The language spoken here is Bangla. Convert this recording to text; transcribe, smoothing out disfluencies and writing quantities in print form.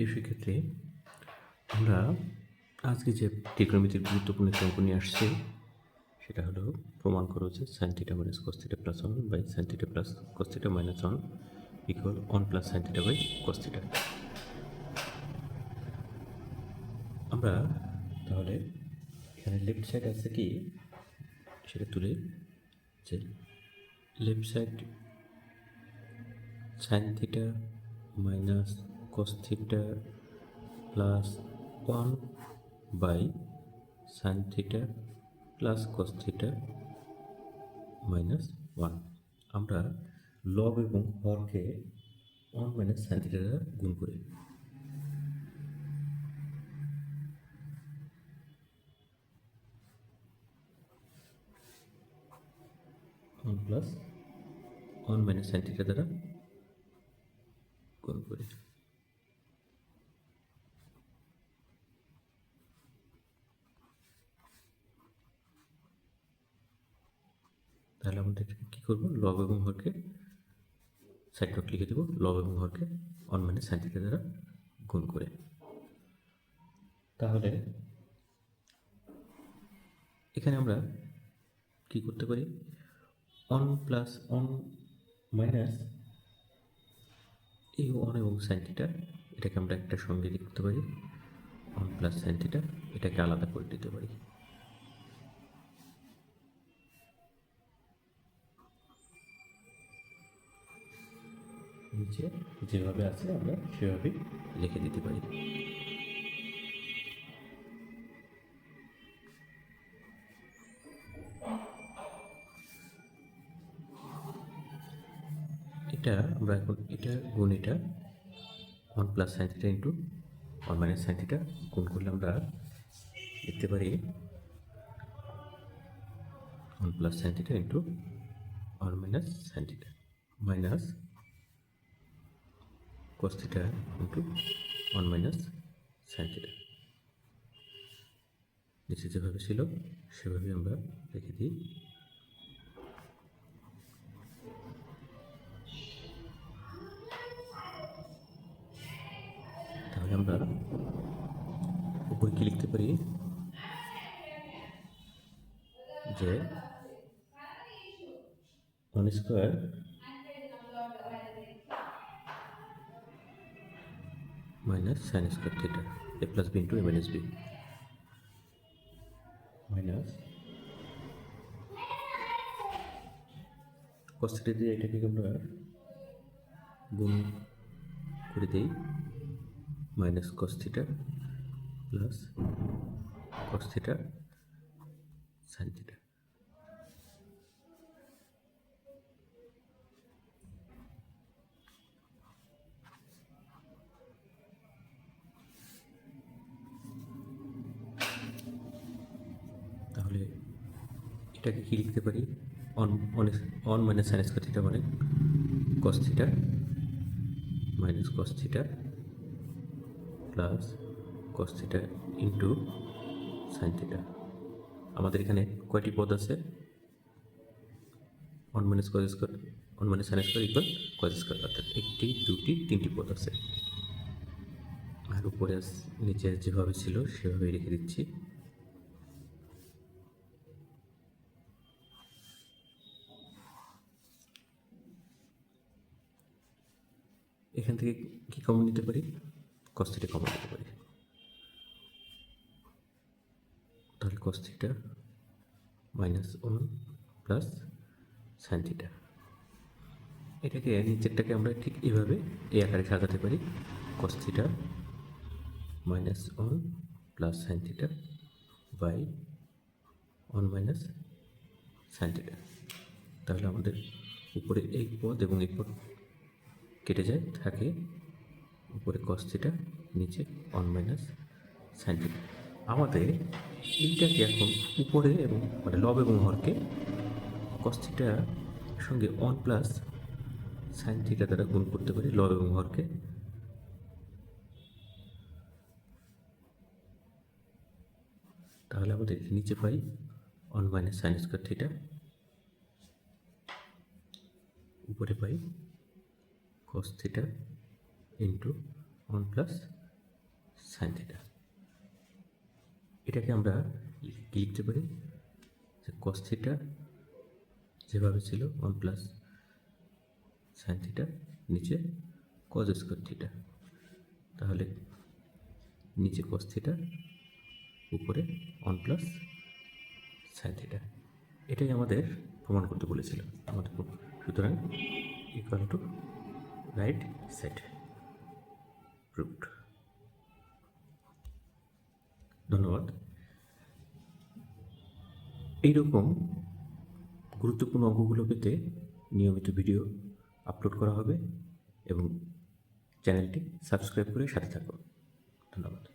প্রিয় শিক্ষার্থী, আমরা আজকে যে ত্রিকোণমিতির গুরুত্বপূর্ণ একটি অঙ্ক নিয়ে আসছি সেটা হলো প্রমাণ করো যে sine theta minus cos theta plus 1 by sine theta plus cos theta minus 1 equal 1 plus sine theta by cos theta. আমরা তাহলে এখানে লেফট সাইড আছে কি সেটা তুলে যে left side sine theta minus cos theta plus 1 by sine theta plus cos theta minus 1। আমরা লব এবং হরকে 1 মাইনাস সাইন থিটা দ্বারা গুণ করি। One plus 1 minus sine theta দ্বারা গুণ করি। তাহলে আমাদের কী করবো, লব এবং হরকে সাইড নোট লিখে দেবো, লব এবং হরকে 1 মাইনাস সাইন থিটা দ্বারা গুণ করে। তাহলে এখানে আমরা কি করতে পারি, 1 প্লাস 1 মাইনাস এই 1 এবং সাইন থিটা এটাকে আমরা একটা সঙ্গে লিখতে পারি, 1 প্লাস সাইন থিটা এটাকে আলাদা করে দিতে পারি। নিচে যেভাবে আছে আমরা সেভাবেই লিখে দিতে পারি। এটা আমরা এখন এটা গুণ এটা 1 plus sine theta into 1 minus sine theta গুণ করলে আমরা লিখতে পারি 1 plus sine theta into 1 minus sine theta minus cos theta into 1 minus sine theta. নিচে যেভাবে ছিল সেভাবে আমরা লিখে দিই। তাহলে আমরা উপরে কি লিখতে পারি যে 1 square minus sine square theta A plus B into A minus B minus cos theta দিয়ে এটাকে আমরা গুণ করে দিই, minus cos theta plus cos theta sine theta. তাহলে এটাকে কি লিখতে পারি, 1 মাইনাস সাইন স্কোয়ার থিটা মানে cos theta minus cos theta plus cos theta into sine theta. আমাদের এখানে কয়টি পদ আছে, 1 minus cos square 1 minus sine square equal cos square, অর্থাৎ একটি দুটি তিনটি পদ আছে। আর উপরে নিচে যেভাবে ছিল সেভাবেই রেখে দিচ্ছি। এখান থেকে কি কমন নিতে পারি, cos থিটা কমন নিতে পারি। তাহলে cos theta minus 1 plus sine theta, এটাকে নিচেরটাকে আমরা ঠিক এইভাবে এই আকারে সাজাতে পারি, cos theta minus 1 plus sine theta by 1 minus sine theta. তাহলে আমাদের উপরে এই পদ এবং এই পদ কেটে যায়, থাকে উপরে cos থিটা, নিচে 1 মাইনাস সাইন থিটা। আমাদের এইটাকে এখন উপরে এবং মানে লব এবং হরকে cos থিটার সঙ্গে 1 প্লাস সাইন থিটা দ্বারা গুণ করতে পারি, লব এবং হরকে। তাহলে আমাদের নিচে পাই 1 মাইনাস সাইন স্কোয়ার থিটা, উপরে পাই cos theta into 1 plus sine theta. এটাকে আমরা কি লিখতে পারি, যে কস থিটা যেভাবে ছিল 1 প্লাস সাইন থিটা, নিচে কজ স্কোয়ার থিটা। তাহলে নিচে কস থিটা, উপরে 1 প্লাস সাইন থিটা। এটাই আমাদের প্রমাণ করতে বলেছিল আমাদের। সুতরাং equal to right side proved. ধন্যবাদ। এইরকম গুরুত্বপূর্ণ অঙ্কগুলো পেতে নিয়মিত ভিডিও আপলোড করা হবে এবং চ্যানেলটি সাবস্ক্রাইব করে সাথে থাকুন। ধন্যবাদ।